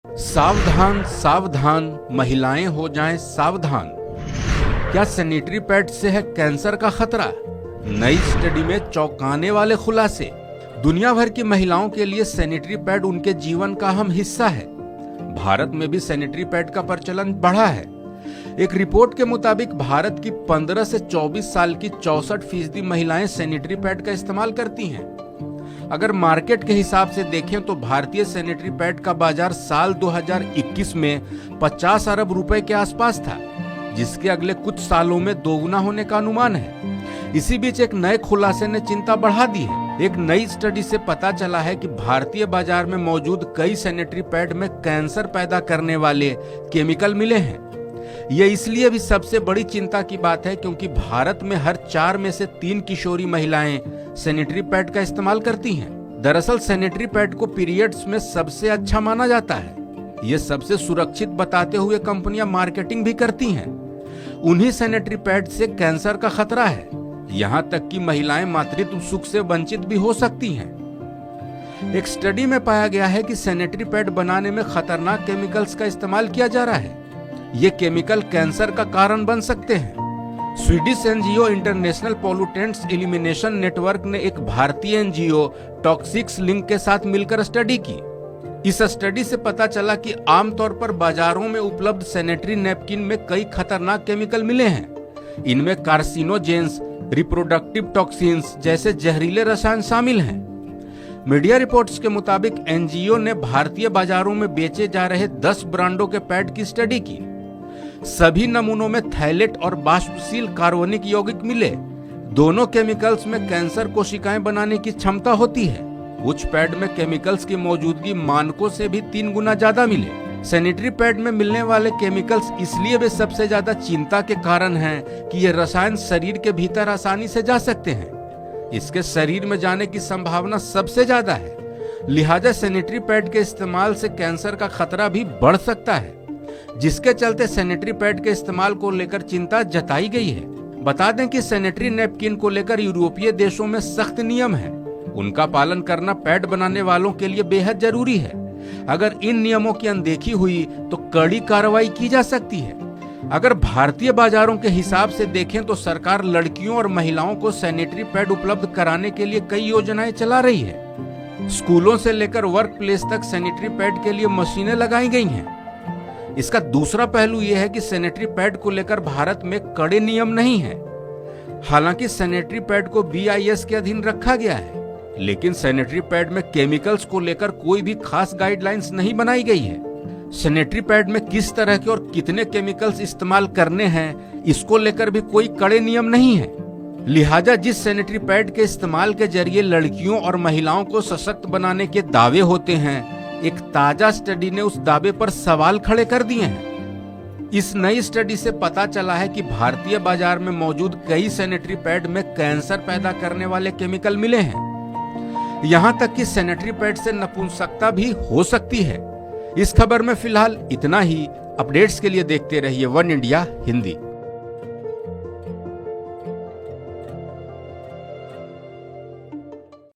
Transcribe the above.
सावधान सावधान, महिलाएं हो जाएं सावधान। क्या सैनिटरी पैड से है कैंसर का खतरा? नई स्टडी में चौंकाने वाले खुलासे। दुनिया भर की महिलाओं के लिए सैनिटरी पैड उनके जीवन का अहम हिस्सा है। भारत में भी सैनिटरी पैड का प्रचलन बढ़ा है। एक रिपोर्ट के मुताबिक भारत की 15 से 24 साल की 64% महिलाएं सैनिटरी पैड का इस्तेमाल करती हैं। अगर मार्केट के हिसाब से देखें तो भारतीय सैनिटरी पैड का बाजार साल 2021 में 50 अरब रुपए के आसपास था, जिसके अगले कुछ सालों में दोगुना होने का अनुमान है। इसी बीच एक नए खुलासे ने चिंता बढ़ा दी है। एक नई स्टडी से पता चला है कि भारतीय बाजार में मौजूद कई सैनिटरी पैड में कैंसर पैदा करने वाले केमिकल मिले हैं। ये इसलिए भी सबसे बड़ी चिंता की बात है क्योंकि भारत में हर 4 में से 3 किशोरी महिलाएं सैनिटरी पैड का इस्तेमाल करती हैं। दरअसल सैनिटरी पैड को पीरियड्स में सबसे अच्छा माना जाता है। ये सबसे सुरक्षित बताते हुए कंपनियां मार्केटिंग भी करती हैं। उन्हीं सैनिटरी पैड से कैंसर का खतरा है। यहाँ तक कि महिलाएं मातृत्व सुख से वंचित भी हो सकती हैं। एक स्टडी में पाया गया है कि सैनिटरी पैड बनाने में खतरनाक केमिकल्स का इस्तेमाल किया जा रहा है। ये केमिकल कैंसर का कारण बन सकते हैं। Swedish NGO international pollutants elimination network ने एक भारतीय एनजीओ टॉक्सिक्स लिंक के साथ मिलकर स्टडी की। इस स्टडी से पता चला कि आमतौर पर बाजारों में उपलब्ध सैनिटरी नैपकिन में कई खतरनाक केमिकल मिले हैं। इनमें कार्सिनोजेंस, रिप्रोडक्टिव टॉक्सिन्स जैसे जहरीले रसायन शामिल हैं। मीडिया रिपोर्ट्स के मुताबिक एनजीओ ने भारतीय बाजारों में बेचे जा रहे 10 ब्रांडों के पैड की स्टडी की। सभी नमूनों में थैलेट और वाष्पशील कार्बनिक यौगिक मिले। दोनों केमिकल्स में कैंसर कोशिकाएं बनाने की क्षमता होती है। कुछ पैड में केमिकल्स की मौजूदगी मानकों से भी 3 गुना ज्यादा मिले। सैनिटरी पैड में मिलने वाले केमिकल्स इसलिए वे सबसे ज्यादा चिंता के कारण हैं कि ये रसायन शरीर के भीतर आसानी से जा सकते हैं। इसके शरीर में जाने की संभावना सबसे ज्यादा है। लिहाजा सैनिटरी पैड के इस्तेमाल से कैंसर का खतरा भी बढ़ सकता है, जिसके चलते सैनिटरी पैड के इस्तेमाल को लेकर चिंता जताई गई है। बता दें कि सैनिटरी नैपकिन को लेकर यूरोपीय देशों में सख्त नियम है। उनका पालन करना पैड बनाने वालों के लिए बेहद जरूरी है। अगर इन नियमों की अनदेखी हुई तो कड़ी कार्रवाई की जा सकती है। अगर भारतीय बाजारों के हिसाब से देखें तो सरकार लड़कियों और महिलाओं को सैनिटरी पैड उपलब्ध कराने के लिए कई योजनाएं चला रही है। स्कूलों से लेकर वर्क प्लेस तक सैनिटरी पैड के लिए मशीनें लगाई गई हैं। इसका दूसरा पहलू यह है कि सैनिटरी पैड को लेकर भारत में कड़े नियम नहीं है। हालांकि सैनिटरी पैड को BIS के अधीन रखा गया है, लेकिन सैनिटरी पैड में केमिकल्स को लेकर कोई भी खास गाइडलाइंस नहीं बनाई गई है। सैनिटरी पैड में किस तरह के और कितने केमिकल्स इस्तेमाल करने हैं, इसको लेकर भी कोई कड़े नियम नहीं है। लिहाजा जिस सैनिटरी पैड के इस्तेमाल के जरिए लड़कियों और महिलाओं को सशक्त बनाने के दावे होते हैं, एक ताजा स्टडी ने उस दावे पर सवाल खड़े कर दिए हैं। इस नई स्टडी से पता चला है कि भारतीय बाजार में मौजूद कई सैनिटरी पैड में कैंसर पैदा करने वाले केमिकल मिले हैं। यहाँ तक कि सैनिटरी पैड से नपुंसकता भी हो सकती है। इस खबर में फिलहाल इतना ही। अपडेट्स के लिए देखते रहिए वन इंडिया हिंदी।